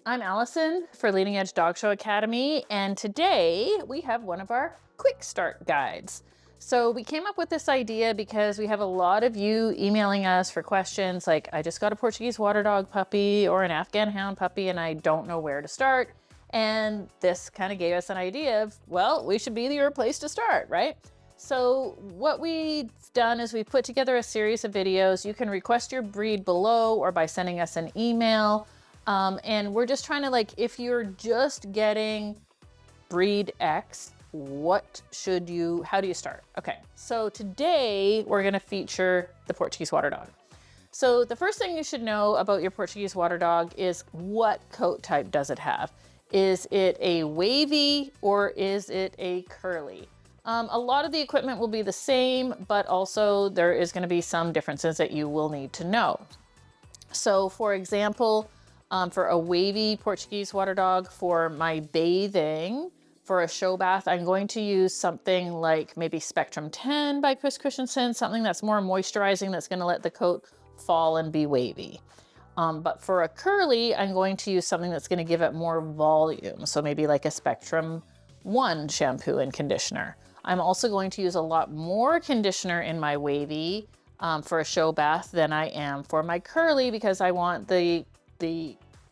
I'm Allison for Leading Edge Dog Show Academy, and today we have one of our quick start guides. So we came up with this idea because we have a lot of you emailing us for questions like, I just got a Portuguese Water Dog puppy or an Afghan Hound puppy and I don't know where to start. And this kind of gave us an idea of, well, we should be your place to start, right? So what we've done is we've put together a series of videos. You can request your breed below or by sending us an email. And we're just trying to, if you're just getting breed X, how do you start? Okay, so today we're gonna feature the Portuguese Water Dog. So the first thing you should know about your Portuguese Water Dog is what coat type does it have? Is it a wavy or is it a curly? A lot of the equipment will be the same, but also there is gonna be some differences that you will need to know. So for example, for a wavy Portuguese Water Dog, for my bathing, for a show bath, I'm going to use something like maybe Spectrum 10 by Chris Christensen, something that's more moisturizing, that's gonna let the coat fall and be wavy. But for a curly, I'm going to use something that's gonna give it more volume. So maybe like a Spectrum 1 shampoo and conditioner. I'm also going to use a lot more conditioner in my wavy for a show bath than I am for my curly, because I want the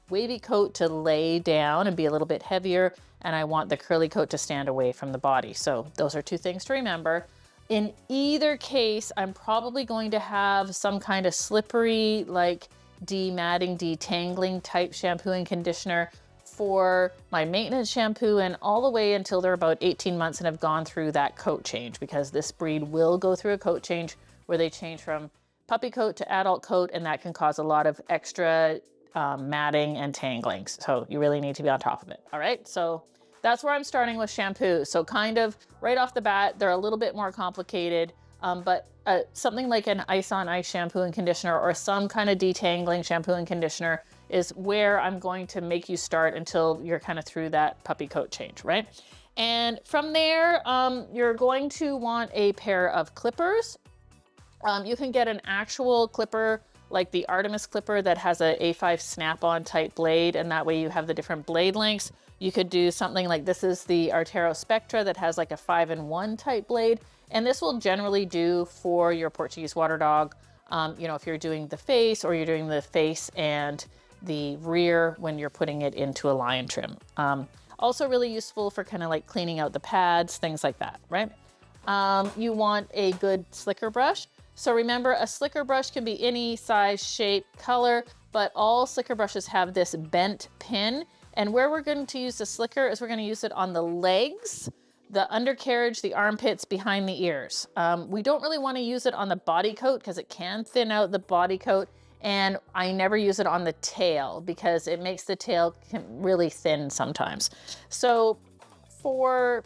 wavy coat to lay down and be a little bit heavier, and I want the curly coat to stand away from the body. So those are two things to remember. In either case, I'm probably going to have some kind of slippery, like dematting, detangling type shampoo and conditioner for my maintenance shampoo and all the way until they're about 18 months and have gone through that coat change, because this breed will go through a coat change where they change from puppy coat to adult coat, and that can cause a lot of extra matting and tangling. So you really need to be on top of it. All right, so that's where I'm starting with shampoo. So kind of right off the bat, they're a little bit more complicated, but something like an ice on ice shampoo and conditioner or some kind of detangling shampoo and conditioner is where I'm going to make you start until you're kind of through that puppy coat change, right? And from there, you're going to want a pair of clippers. You can get an actual clipper like the Artemis clipper that has a A5 snap-on type blade, and that way you have the different blade lengths. You could do something like, this is the Artero Spectra that has like a 5-in-1 type blade, and this will generally do for your Portuguese Water Dog, if you're doing the face or you're doing the face and the rear when you're putting it into a lion trim. Also really useful for kind of like cleaning out the pads, things like that, right? You want a good slicker brush. So remember, a slicker brush can be any size, shape, color, but all slicker brushes have this bent pin. And where we're going to use the slicker is we're going to use it on the legs, the undercarriage, the armpits, behind the ears. We don't really want to use it on the body coat because it can thin out the body coat. And I never use it on the tail because it makes the tail really thin sometimes. So for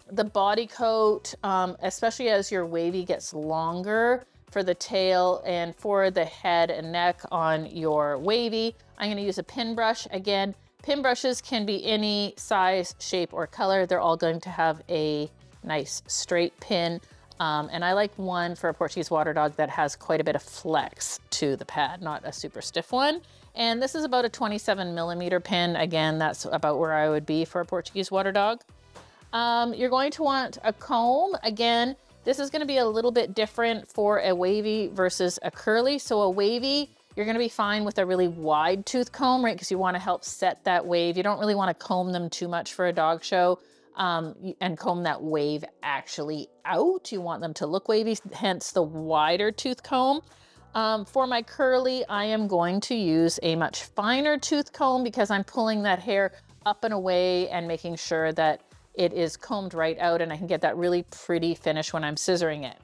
the body coat, especially as your wavy gets longer, for the tail and for the head and neck on your wavy, I'm going to use a pin brush. Again, pin brushes can be any size, shape, or color. They're all going to have a nice straight pin. And I like one for a Portuguese Water Dog that has quite a bit of flex to the pad, not a super stiff one. And this is about a 27mm pin. Again, that's about where I would be for a Portuguese Water Dog. You're going to want a comb. Again, this is going to be a little bit different for a wavy versus a curly. So a wavy, you're going to be fine with a really wide tooth comb, right? Because you want to help set that wave. You don't really want to comb them too much for a dog show and comb that wave actually out. You want them to look wavy, hence the wider tooth comb. For my curly, I am going to use a much finer tooth comb because I'm pulling that hair up and away and making sure that it is combed right out and I can get that really pretty finish when I'm scissoring it.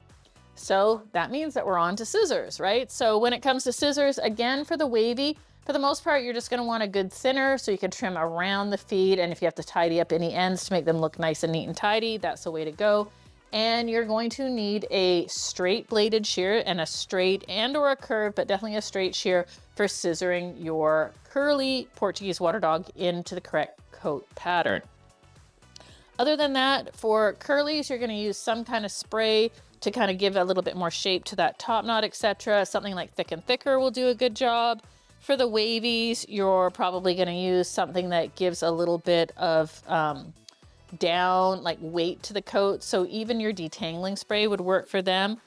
So that means that we're on to scissors, right? So when it comes to scissors, again, for the wavy, for the most part, you're just gonna want a good thinner so you can trim around the feet, and if you have to tidy up any ends to make them look nice and neat and tidy, that's the way to go. And you're going to need a straight bladed shear and a straight and or a curve, but definitely a straight shear for scissoring your curly Portuguese Water Dog into the correct coat pattern. Other than that, for curlies, you're going to use some kind of spray to kind of give a little bit more shape to that top knot, etc. Something like Thick and Thicker will do a good job. For the wavies, you're probably going to use something that gives a little bit of down, like weight to the coat. So even your detangling spray would work for them.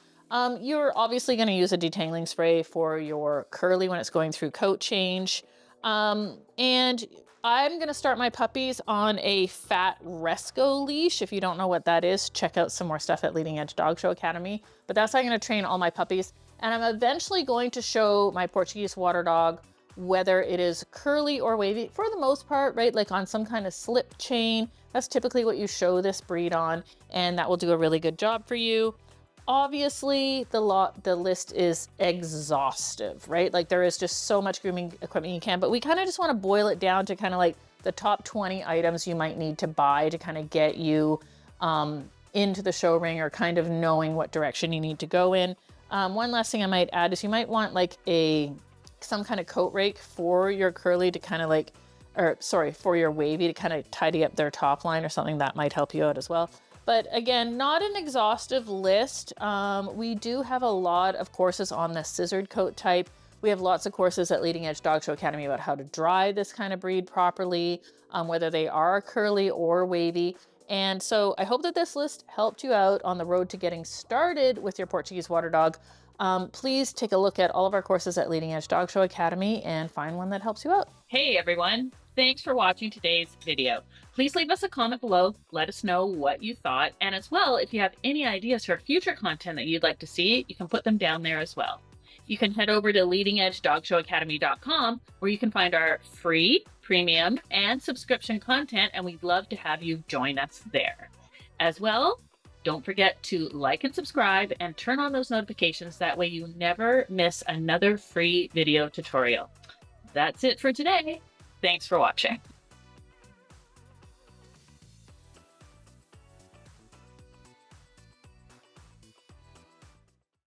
You're obviously going to use a detangling spray for your curly when it's going through coat change. And I'm going to start my puppies on a fat Resco leash. If you don't know what that is, check out some more stuff at Leading Edge Dog Show Academy. But that's how I'm going to train all my puppies. And I'm eventually going to show my Portuguese Water Dog whether it is curly or wavy for the most part, right? Like on some kind of slip chain. That's typically what you show this breed on, and that will do a really good job for you. Obviously, the list is exhaustive, right? Like there is just so much grooming equipment you can, but we kind of just want to boil it down to kind of like the top 20 items you might need to buy to kind of get you into the show ring, or kind of knowing what direction you need to go in. One last thing I might add is you might want like some kind of coat rake for your curly to kind of like, or sorry, for your wavy to kind of tidy up their top line or something. That might help you out as well. But again, not an exhaustive list. We do have a lot of courses on the scissored coat type. We have lots of courses at Leading Edge Dog Show Academy about how to dry this kind of breed properly, whether they are curly or wavy. And so I hope that this list helped you out on the road to getting started with your Portuguese Water Dog. Please take a look at all of our courses at Leading Edge Dog Show Academy and find one that helps you out. Hey everyone, thanks for watching today's video. Please leave us a comment below, let us know what you thought, and as well, if you have any ideas for future content that you'd like to see, you can put them down there as well. You can head over to leadingedgedogshow.academy.com, where you can find our free, premium, and subscription content, and we'd love to have you join us there. As well, don't forget to like and subscribe and turn on those notifications. That way you never miss another free video tutorial. That's it for today. Thanks for watching.